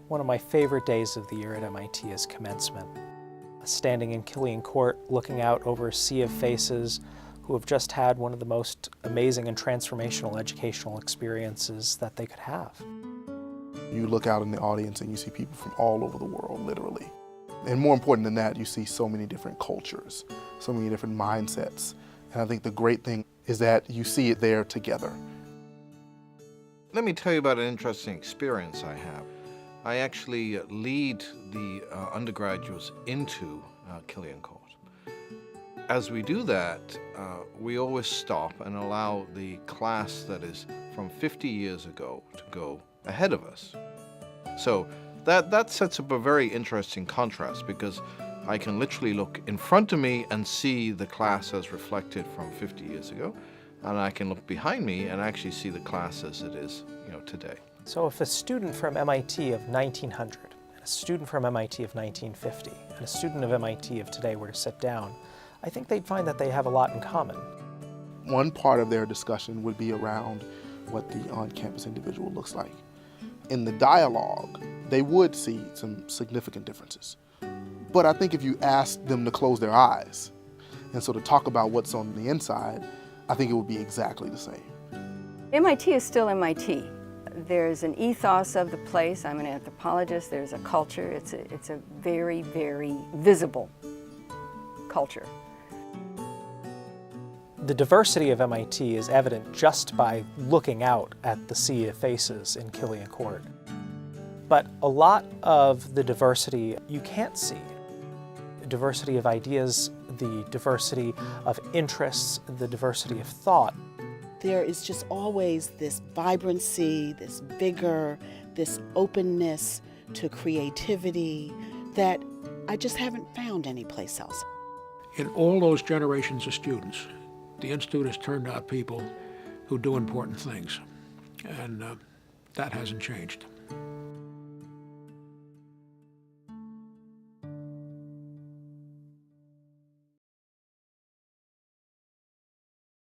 One of my favorite days of the year at MIT is commencement. Standing in Killian Court, looking out over a sea of faces who have just had one of the most amazing and transformational educational experiences that they could have. You look out in the audience and you see people from all over the world, literally. And more important than that, you see so many different cultures, so many different mindsets. And I think the great thing is that you see it there together. Let me tell you about an interesting experience I have. I actually lead the undergraduates into Killian Court. As we do that, we always stop and allow the class that is from 50 years ago to go ahead of us. So that sets up a very interesting contrast, because I can literally look in front of me and see the class as reflected from 50 years ago, and I can look behind me and actually see the class as it is, today. So if a student from MIT of 1900, and a student from MIT of 1950, and a student of MIT of today were to sit down, I think they'd find that they have a lot in common. One part of their discussion would be around what the on-campus individual looks like. In the dialogue, they would see some significant differences. But I think if you asked them to close their eyes and so to talk about what's on the inside, I think it would be exactly the same. MIT is still MIT. There's an ethos of the place. I'm an anthropologist. There's a culture. It's a very, very visible culture. The diversity of MIT is evident just by looking out at the sea of faces in Killian Court. But a lot of the diversity you can't see. The diversity of ideas, the diversity of interests, the diversity of thought. There is just always this vibrancy, this vigor, this openness to creativity that I just haven't found anyplace else. In all those generations of students, the Institute has turned out people who do important things, and that hasn't changed.